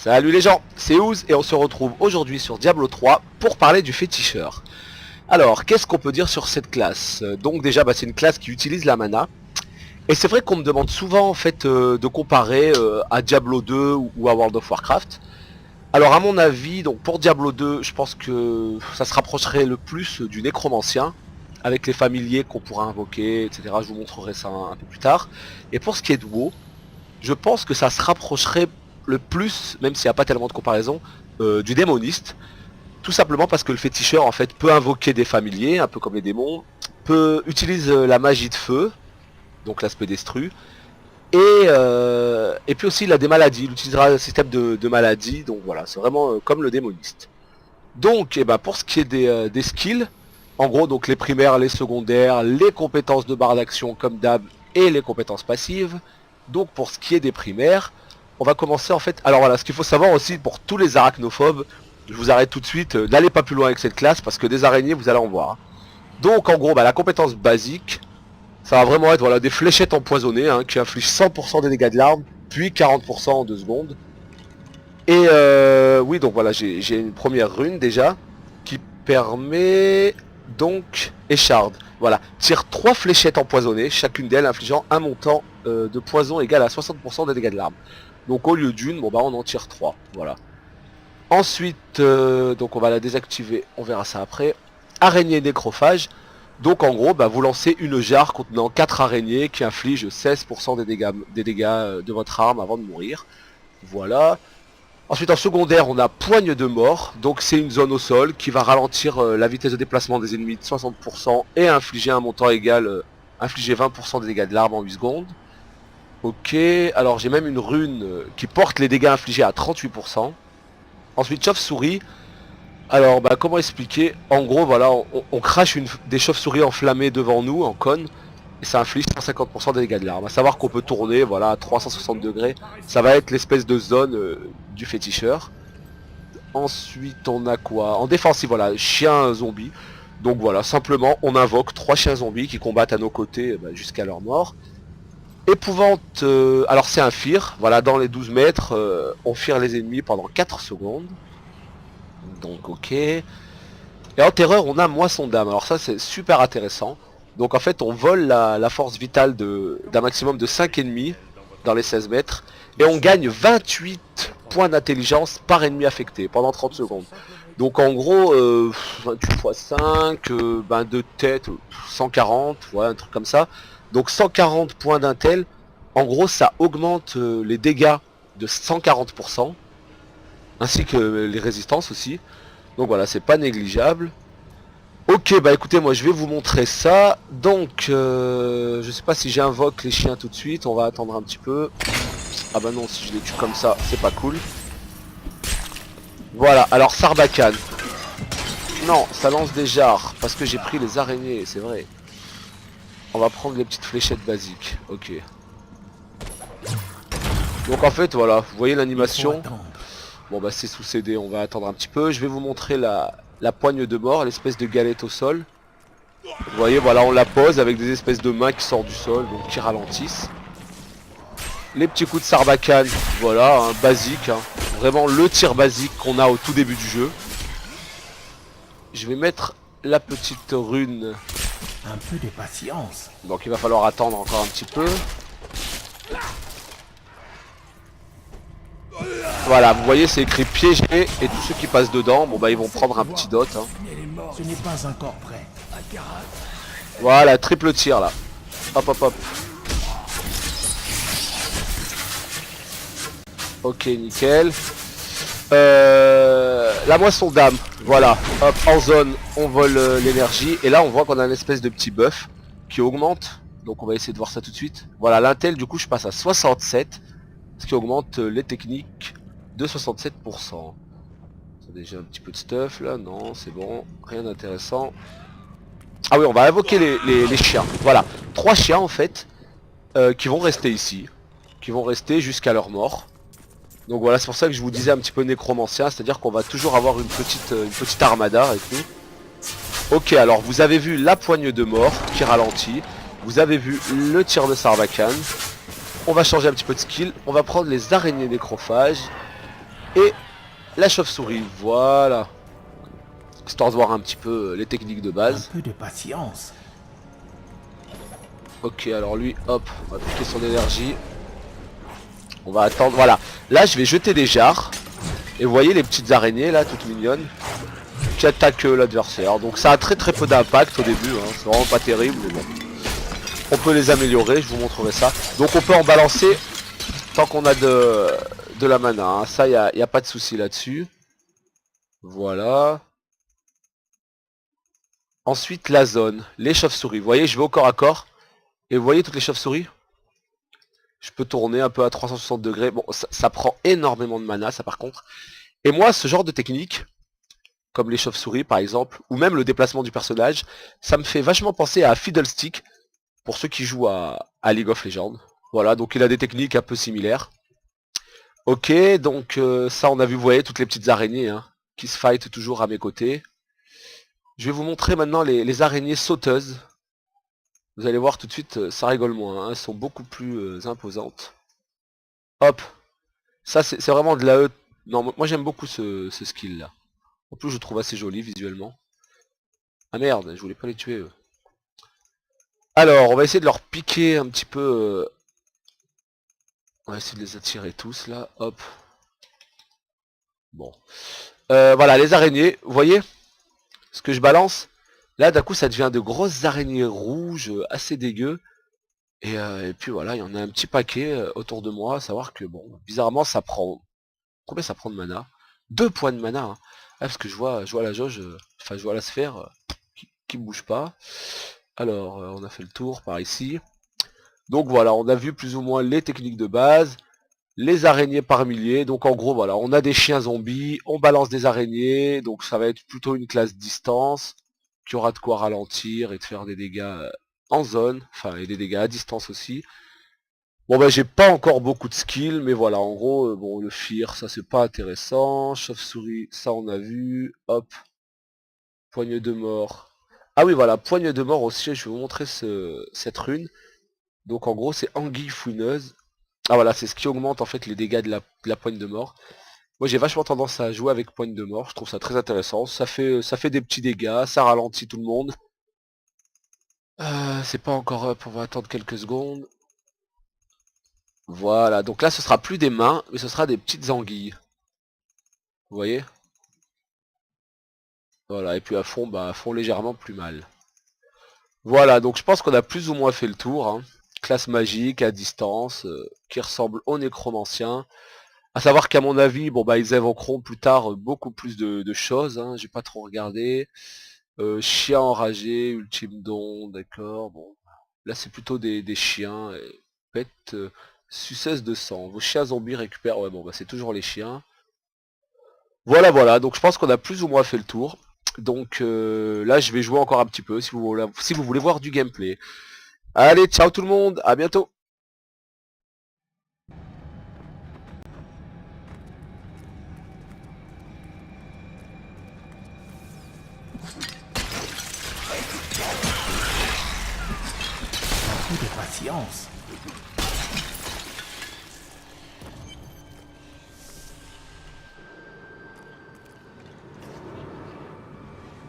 Salut les gens, c'est Ouz et on se retrouve aujourd'hui sur Diablo 3 pour parler du féticheur. Alors, qu'est-ce qu'on peut dire sur cette classe? Donc déjà, c'est une classe qui utilise la mana. Et c'est vrai qu'on me demande souvent en fait de comparer à Diablo 2 ou à World of Warcraft. Alors à mon avis, donc pour Diablo 2, je pense que ça se rapprocherait le plus du nécromancien, avec les familiers qu'on pourra invoquer, etc. Je vous montrerai ça un peu plus tard. Et pour ce qui est de WoW, je pense que ça se rapprocherait le plus, même s'il n'y a pas tellement de comparaison, du démoniste. Tout simplement parce que le féticheur en fait peut invoquer des familiers, un peu comme les démons, utilise la magie de feu, donc l'aspect destru, et puis aussi il a des maladies, il utilisera un système de maladies, donc voilà, c'est vraiment comme le démoniste. Donc pour ce qui est des skills, en gros donc les primaires, les secondaires, les compétences de barre d'action comme d'hab et les compétences passives. Donc pour ce qui est des primaires, on va commencer en fait. Alors voilà, ce qu'il faut savoir aussi pour tous les arachnophobes, je vous arrête tout de suite, n'allez pas plus loin avec cette classe parce que des araignées vous allez en voir. Donc en gros la compétence basique, ça va vraiment être voilà, des fléchettes empoisonnées qui infligent 100% des dégâts de l'arme, puis 40% en 2 secondes. Et oui donc voilà, j'ai une première rune déjà qui permet donc écharde. Voilà, tire 3 fléchettes empoisonnées, chacune d'elles infligeant un montant de poison égal à 60% des dégâts de l'arme. Donc au lieu d'une, on en tire 3. Voilà. Ensuite, donc on va la désactiver, on verra ça après. Araignée nécrophage. Donc en gros, vous lancez une jarre contenant 4 araignées qui infligent 16% des dégâts de votre arme avant de mourir. Voilà. Ensuite en secondaire, on a poigne de mort. Donc c'est une zone au sol qui va ralentir la vitesse de déplacement des ennemis de 60% et infliger un montant égal, infliger 20% des dégâts de l'arme en 8 secondes. Ok, alors j'ai même une rune qui porte les dégâts infligés à 38%. Ensuite chauve-souris. Alors comment expliquer? En gros voilà, on crache des chauves-souris enflammées devant nous en cône. Et ça inflige 150% des dégâts de l'arme. A savoir qu'on peut tourner voilà, à 360 degrés. Ça va être l'espèce de zone du féticheur. Ensuite on a quoi? En défensive voilà, chien zombie. Donc voilà, simplement on invoque 3 chiens zombies qui combattent à nos côtés jusqu'à leur mort. Épouvante, alors c'est un fear, voilà, dans les 12 mètres, on fear les ennemis pendant 4 secondes. Donc ok. Et en terreur, on a moisson d'âme, alors ça c'est super intéressant. Donc en fait, on vole la force vitale d'un maximum de 5 ennemis dans les 16 mètres. Et on gagne 28 points d'intelligence par ennemi affecté pendant 30 secondes. Donc en gros, 28 x 5, de tête, 140, ouais, un truc comme ça. Donc 140 points d'intel, en gros ça augmente les dégâts de 140%, ainsi que les résistances aussi. Donc voilà, c'est pas négligeable. Ok, écoutez, moi je vais vous montrer ça. Donc, je sais pas si j'invoque les chiens tout de suite, on va attendre un petit peu. Ah non, si je les tue comme ça, c'est pas cool. Voilà, alors Sarbacane. Non, ça lance des jarres, parce que j'ai pris les araignées, c'est vrai. On va prendre les petites fléchettes basiques, ok. Donc en fait voilà, vous voyez l'animation. Bon c'est sous CD, on va attendre un petit peu. Je vais vous montrer la poigne de mort, l'espèce de galette au sol. Vous voyez voilà, on la pose avec des espèces de mains qui sortent du sol, donc qui ralentissent. Les petits coups de Sarbacane, voilà, basique, vraiment le tir basique qu'on a au tout début du jeu. Je vais mettre la petite rune. Un peu de patience. Donc il va falloir attendre encore un petit peu. Voilà, vous voyez c'est écrit piégé et tous ceux qui passent dedans, ils vont prendre un petit dot. Ce n'est pas encore prêt. Voilà, triple tir là. Hop hop hop. Ok, nickel. La moisson d'âme, voilà, hop, en zone, on vole l'énergie, et là on voit qu'on a une espèce de petit buff qui augmente, donc on va essayer de voir ça tout de suite. Voilà, l'intel du coup je passe à 67, ce qui augmente les techniques de 67%. C'est déjà un petit peu de stuff là, non, c'est bon, rien d'intéressant. Ah oui, on va invoquer les chiens, voilà, 3 chiens en fait, qui vont rester ici, qui vont rester jusqu'à leur mort. Donc voilà, c'est pour ça que je vous disais un petit peu nécromancien, c'est-à-dire qu'on va toujours avoir une petite armada avec nous. Ok, alors vous avez vu la poigne de mort qui ralentit, vous avez vu le tir de Sarbacane. On va changer un petit peu de skill, on va prendre les araignées nécrophages. et la chauve-souris, voilà. Histoire de voir un petit peu les techniques de Un base. peu de patience. Ok, alors lui, hop, on va piquer son énergie. On va attendre, voilà. Là, je vais jeter des jarres. Et vous voyez les petites araignées, là, toutes mignonnes, qui attaquent l'adversaire. Donc ça a très peu d'impact au début, hein. C'est vraiment pas terrible, mais bon. On peut les améliorer, je vous montrerai ça. Donc on peut en balancer tant qu'on a de la mana, hein. Ça, y a pas de souci là-dessus. Voilà. Ensuite, la zone, les chauves-souris. Vous voyez, je vais au corps à corps. Et vous voyez toutes les chauves-souris? Je peux tourner un peu à 360 degrés. Bon, ça prend énormément de mana, ça par contre. Et moi, ce genre de technique, comme les chauves-souris par exemple, ou même le déplacement du personnage, ça me fait vachement penser à Fiddlestick, pour ceux qui jouent à League of Legends. Voilà, donc il a des techniques un peu similaires. Ok, donc ça on a vu, vous voyez, toutes les petites araignées, hein, qui se fight toujours à mes côtés. Je vais vous montrer maintenant les araignées sauteuses. Vous allez voir tout de suite, ça rigole moins, hein, elles sont beaucoup plus imposantes. Hop, ça c'est vraiment de la E. Non, moi j'aime beaucoup ce skill là. En plus je le trouve assez joli visuellement. Ah merde, je voulais pas les tuer eux. Alors, on va essayer de leur piquer un petit peu. On va essayer de les attirer tous là. Hop. Bon. Voilà, les araignées. Vous voyez ce que je balance? Là, d'un coup, ça devient de grosses araignées rouges, assez dégueu. Et puis voilà, il y en a un petit paquet autour de moi. À savoir que, bon, bizarrement, ça prend... Combien ça prend de mana? 2 points de mana. Hein. Ah, parce que je vois la jauge, enfin, je vois la sphère qui bouge pas. Alors, on a fait le tour par ici. Donc voilà, on a vu plus ou moins les techniques de base, les araignées par milliers. Donc en gros, voilà, on a des chiens zombies, on balance des araignées, donc ça va être plutôt une classe distance, qui aura de quoi ralentir et de faire des dégâts en zone, enfin et des dégâts à distance aussi. Bon bah j'ai pas encore beaucoup de skills, mais voilà, en gros, bon le fear, ça c'est pas intéressant, chauve-souris, ça on a vu, hop, poigne de mort. Ah oui voilà, poigne de mort aussi, je vais vous montrer cette rune. Donc en gros c'est anguille fouineuse. Ah voilà, c'est ce qui augmente en fait les dégâts de la poigne de mort. Moi j'ai vachement tendance à jouer avec poigne de mort, je trouve ça très intéressant. Ça fait des petits dégâts, ça ralentit tout le monde. C'est pas encore up, on va attendre quelques secondes. Voilà, donc là ce sera plus des mains, mais ce sera des petites anguilles. Vous voyez? Voilà, et puis à fond, bah à fond légèrement plus mal. Voilà, donc je pense qu'on a plus ou moins fait le tour. Hein. Classe magique à distance, qui ressemble au nécromancien. À savoir qu'à mon avis, bon bah ils évoqueront plus tard beaucoup plus de choses, hein, j'ai pas trop regardé. Chien enragé, ultime don, d'accord, bon. Là c'est plutôt des chiens, bêtes suceuses de sang. Vos chiens zombies récupèrent, ouais bon bah c'est toujours les chiens. Voilà, donc je pense qu'on a plus ou moins fait le tour. Donc là je vais jouer encore un petit peu si vous voulez voir du gameplay. Allez, ciao tout le monde, à bientôt. Un peu de patience.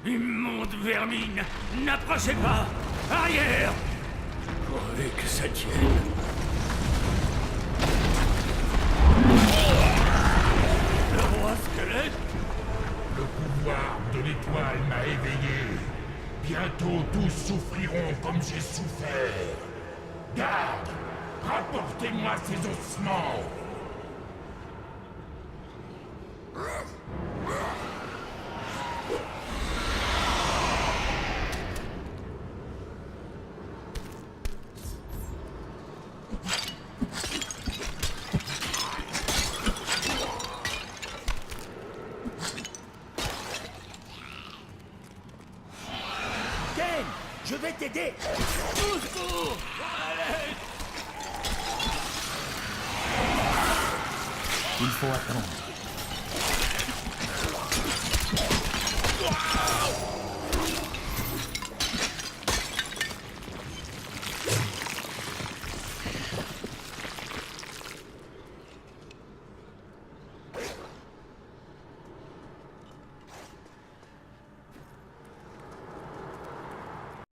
Immonde vermine, n'approchez pas. Arrière. Pourvu que ça tienne. Le roi squelette. Le pouvoir de l'étoile m'a éveillé. Bientôt tous souffriront comme j'ai souffert. Garde, rapportez-moi ces ossements. Ken, je vais t'aider. Au secours. Il faut attendre.